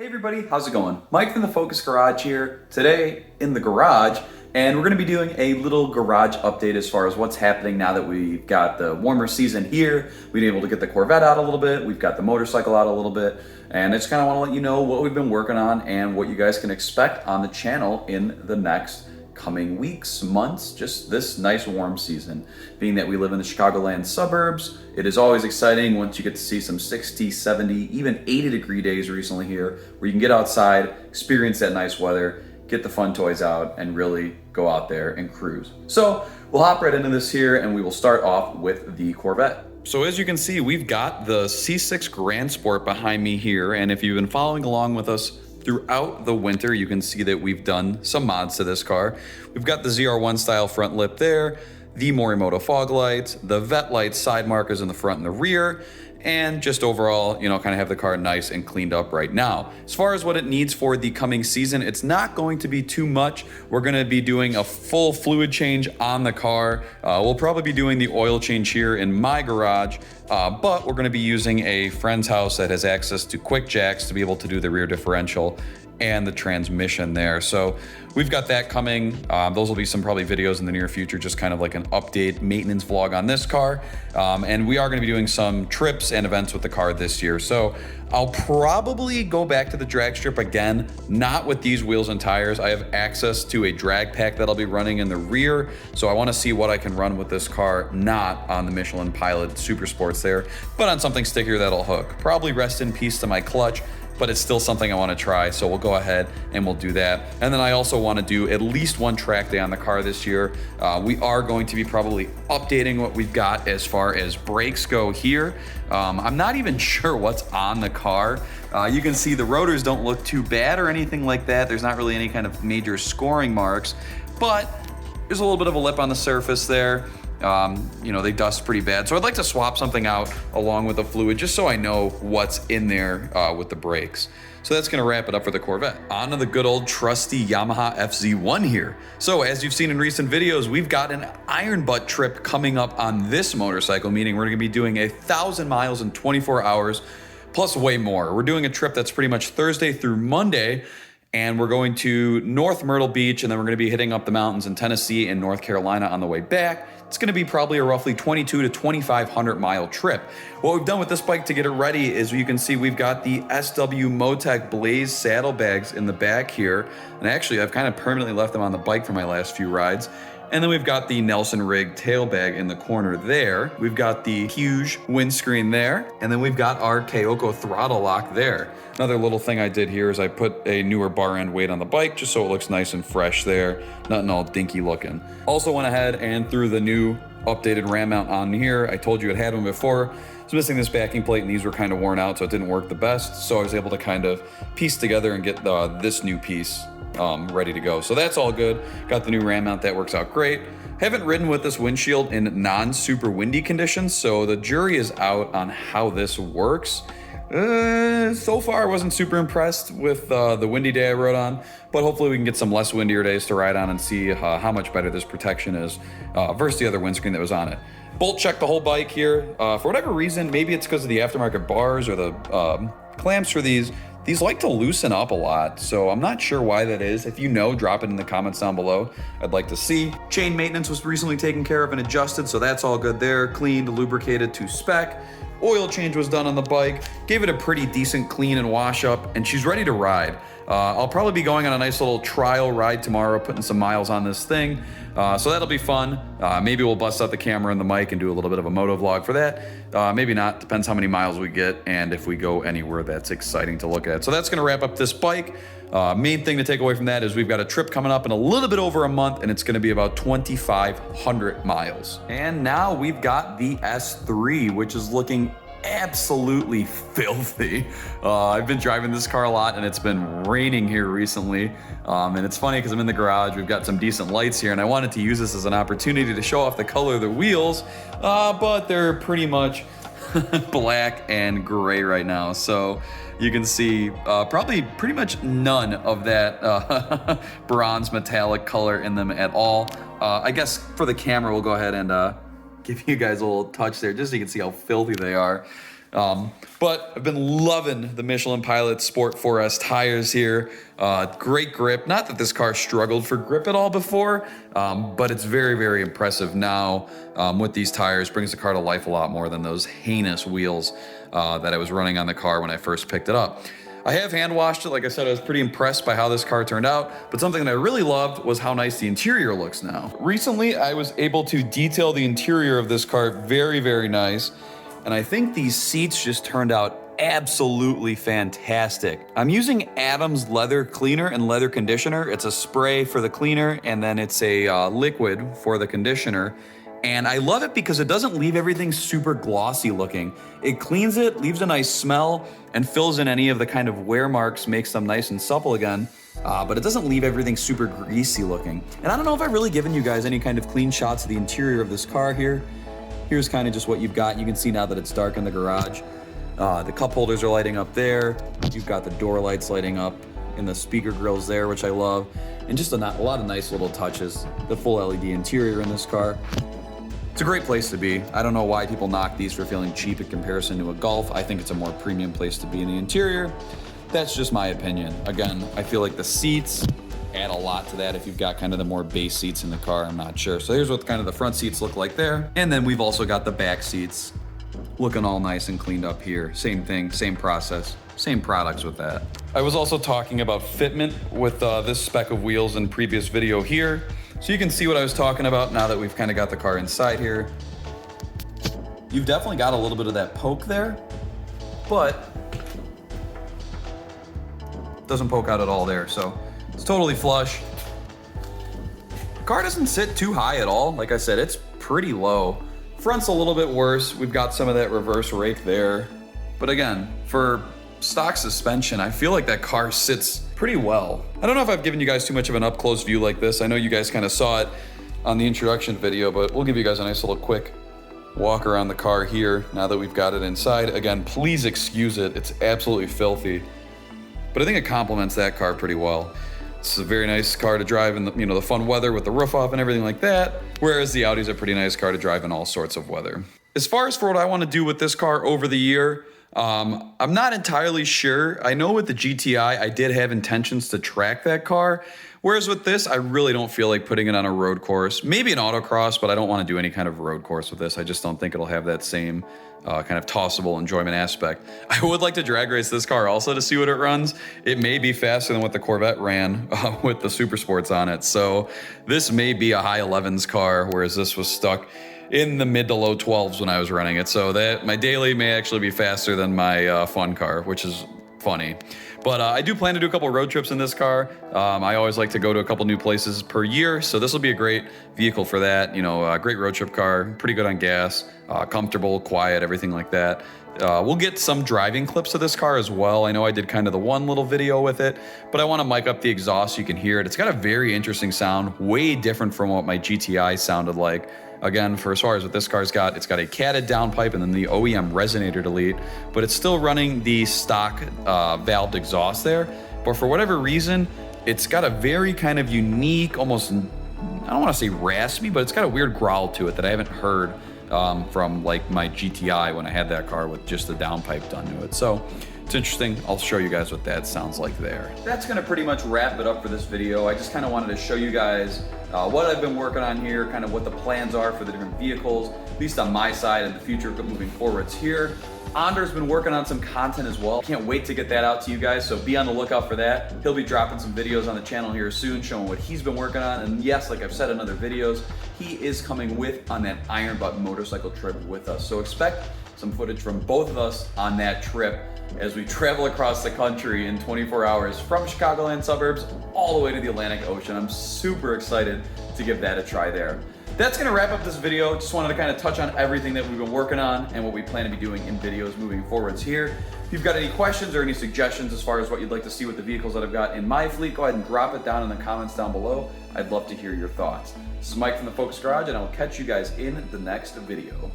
Hey everybody, how's it going? Mike from the Focus Garage here, today in the garage, and we're going to be doing a little garage update as far as what's happening now that we've got the warmer season here. We've been able to get the Corvette out a little bit, we've got the motorcycle out a little bit, and I just kind of want to let you know what we've been working on and what you guys can expect on the channel in the next coming weeks, months, just this nice warm season. Being that we live in the Chicagoland suburbs, it is always exciting once you get to see some 60, 70, even 80 degree days recently here, where you can get outside, experience that nice weather, get the fun toys out, and really go out there and cruise. So we'll hop right into this here, and we will start off with the Corvette. So as you can see, we've got the C6 Grand Sport behind me here, and if you've been following along with us throughout the winter, you can see that we've done some mods to this car. We've got the ZR1 style front lip there, the Morimoto fog lights, the Vet lights side markers in the front and the rear, and just overall, kind of have the car nice and cleaned up right now. As far as what it needs for the coming season, it's not going to be too much. We're going to be doing a full fluid change on the car. We'll probably be doing the oil change here in my garage, but we're going to be using a friend's house that has access to quick jacks to be able to do the rear differential and the transmission there. So we've got that coming. Those will be some probably videos in the near future, just kind of like an update maintenance vlog on this car. And we are gonna be doing some trips and events with the car this year. So I'll probably go back to the drag strip again, not with these wheels and tires. I have access to a drag pack that I'll be running in the rear. So I wanna see what I can run with this car, not on the Michelin Pilot Super Sports there, but on something stickier that'll hook. Probably rest in peace to my clutch, but it's still something I want to try, so we'll go ahead and we'll do that. And then I also want to do at least one track day on the car this year. We are going to be probably updating what we've got as far as brakes go here. I'm not even sure what's on the car. You can see the rotors don't look too bad or anything like that. There's not really any kind of major scoring marks, but there's a little bit of a lip on the surface there. They dust pretty bad. So I'd like to swap something out along with the fluid just so I know what's in there with the brakes. So that's gonna wrap it up for the Corvette. On to the good old trusty Yamaha FZ1 here. So as you've seen in recent videos, we've got an iron butt trip coming up on this motorcycle, meaning we're gonna be doing 1,000 miles in 24 hours, plus way more. We're doing a trip that's pretty much Thursday through Monday, and we're going to North Myrtle Beach, and then we're gonna be hitting up the mountains in Tennessee and North Carolina on the way back. It's gonna be probably a roughly 22 to 2,500 mile trip. What we've done with this bike to get it ready is you can see we've got the SW Motec Blaze saddlebags in the back here. And actually, I've kind of permanently left them on the bike for my last few rides. And then we've got the Nelson Rig tail bag in the corner there. We've got the huge windscreen there. And then we've got our Keiko throttle lock there. Another little thing I did here is I put a newer bar end weight on the bike just so it looks nice and fresh there. Nothing all dinky looking. Also went ahead and threw the new updated ram mount on here. I told you it had one before. It's missing this backing plate and these were kind of worn out, so it didn't work the best. So I was able to kind of piece together and get this new piece ready to go. So that's all good. Got the new ram mount, that works out great. Haven't ridden with this windshield in non-super windy conditions, so the jury is out on how this works. So far I wasn't super impressed with the windy day I rode on, but hopefully we can get some less windier days to ride on and see how much better this protection is versus the other windscreen that was on it. Bolt checked the whole bike here. For whatever reason, maybe it's because of the aftermarket bars or the clamps for these like to loosen up a lot, so I'm not sure why that is. If you know, drop it in the comments down below. I'd like to see. Chain maintenance was recently taken care of and adjusted, so that's all good there. Cleaned, lubricated to spec. Oil change was done on the bike. Gave it a pretty decent clean and wash up, and she's ready to ride. I'll probably be going on a nice little trial ride tomorrow, putting some miles on this thing. So that'll be fun. Maybe we'll bust out the camera and the mic and do a little bit of a moto vlog for that. Maybe not, depends how many miles we get and if we go anywhere that's exciting to look at. So that's gonna wrap up this bike. Main thing to take away from that is we've got a trip coming up in a little bit over a month, and it's gonna be about 2,500 miles. And now we've got the S3, which is looking absolutely filthy. I've been driving this car a lot and it's been raining here recently. And it's funny because I'm in the garage, we've got some decent lights here, and I wanted to use this as an opportunity to show off the color of the wheels, but they're pretty much black and gray right now. So you can see probably pretty much none of that bronze metallic color in them at all. I guess for the camera, we'll go ahead and give you guys a little touch there just so you can see how filthy they are. But I've been loving the Michelin Pilot Sport 4S tires here. Great grip. Not that this car struggled for grip at all before, but it's very, very impressive now with these tires. Brings the car to life a lot more than those heinous wheels that I was running on the car when I first picked it up. I have hand washed it. Like I said, I was pretty impressed by how this car turned out, but something that I really loved was how nice the interior looks now. Recently, I was able to detail the interior of this car very, very nice, and I think these seats just turned out absolutely fantastic. I'm using Adam's leather cleaner and leather conditioner. It's a spray for the cleaner, and then it's a liquid for the conditioner. And I love it because it doesn't leave everything super glossy looking. It cleans it, leaves a nice smell, and fills in any of the kind of wear marks, makes them nice and supple again. But it doesn't leave everything super greasy looking. And I don't know if I've really given you guys any kind of clean shots of the interior of this car here. Here's kind of just what you've got. You can see now that it's dark in the garage. The cup holders are lighting up there. You've got the door lights lighting up in the speaker grills there, which I love. And just a lot of nice little touches. The full LED interior in this car. It's a great place to be. I don't know why people knock these for feeling cheap in comparison to a Golf. I think it's a more premium place to be in the interior. That's just my opinion. Again, I feel like the seats add a lot to that. If you've got kind of the more base seats in the car, I'm not sure. So here's what kind of the front seats look like there. And then we've also got the back seats looking all nice and cleaned up here. Same thing, same process, same products with that. I was also talking about fitment with this spec of wheels in previous video here. So you can see what I was talking about now that we've kind of got the car inside here. You've definitely got a little bit of that poke there, but doesn't poke out at all there. So it's totally flush. The car doesn't sit too high at all. Like I said, it's pretty low. Front's a little bit worse. We've got some of that reverse rake there. But again, for stock suspension, I feel like that car sits pretty well. I don't know if I've given you guys too much of an up-close view like this. I know you guys kind of saw it on the introduction video, but we'll give you guys a nice little quick walk around the car here now that we've got it inside. Again, please excuse it. It's absolutely filthy, but I think it complements that car pretty well. It's a very nice car to drive in the fun weather with the roof off and everything like that, whereas the Audi's a pretty nice car to drive in all sorts of weather. As far as for what I want to do with this car over the year, I'm not entirely sure. I know with the GTI, I did have intentions to track that car. Whereas with this, I really don't feel like putting it on a road course. Maybe an autocross, but I don't want to do any kind of road course with this. I just don't think it'll have that same kind of tossable enjoyment aspect. I would like to drag race this car also to see what it runs. It may be faster than what the Corvette ran with the Super Sports on it. So this may be a high 11s car, whereas this was stuck in the mid to low 12s when I was running it. So that my daily may actually be faster than my fun car, which is funny. But I do plan to do a couple road trips in this car. I always like to go to a couple new places per year, so this will be a great vehicle for that. You know, a great road trip car, pretty good on gas, comfortable, quiet, everything like that. We'll get some driving clips of this car as well. I know I did kind of the one little video with it, but I want to mic up the exhaust so you can hear it. It's got a very interesting sound, way different from what my GTI sounded like. Again, for as far as what this car's got, it's got a catted downpipe and then the OEM resonator delete, but it's still running the stock valved exhaust there. But for whatever reason, it's got a very kind of unique, almost, I don't want to say raspy, but it's got a weird growl to it that I haven't heard from like my GTI when I had that car with just the downpipe done to it. So it's interesting. I'll show you guys what that sounds like there. That's gonna pretty much wrap it up for this video. I just kind of wanted to show you guys what I've been working on here, kind of what the plans are for the different vehicles, at least on my side and the future moving forwards here. Ander's been working on some content as well. Can't wait to get that out to you guys, so be on the lookout for that. He'll be dropping some videos on the channel here soon showing what he's been working on. And yes, like I've said in other videos, he is coming on that Iron Butt motorcycle trip with us. So expect some footage from both of us on that trip as we travel across the country in 24 hours from Chicagoland suburbs all the way to the Atlantic Ocean. I'm super excited to give that a try there. That's gonna wrap up this video. Just wanted to kind of touch on everything that we've been working on and what we plan to be doing in videos moving forwards here. If you've got any questions or any suggestions as far as what you'd like to see with the vehicles that I've got in my fleet, go ahead and drop it down in the comments down below. I'd love to hear your thoughts. This is Mike from the Focus Garage, and I will catch you guys in the next video.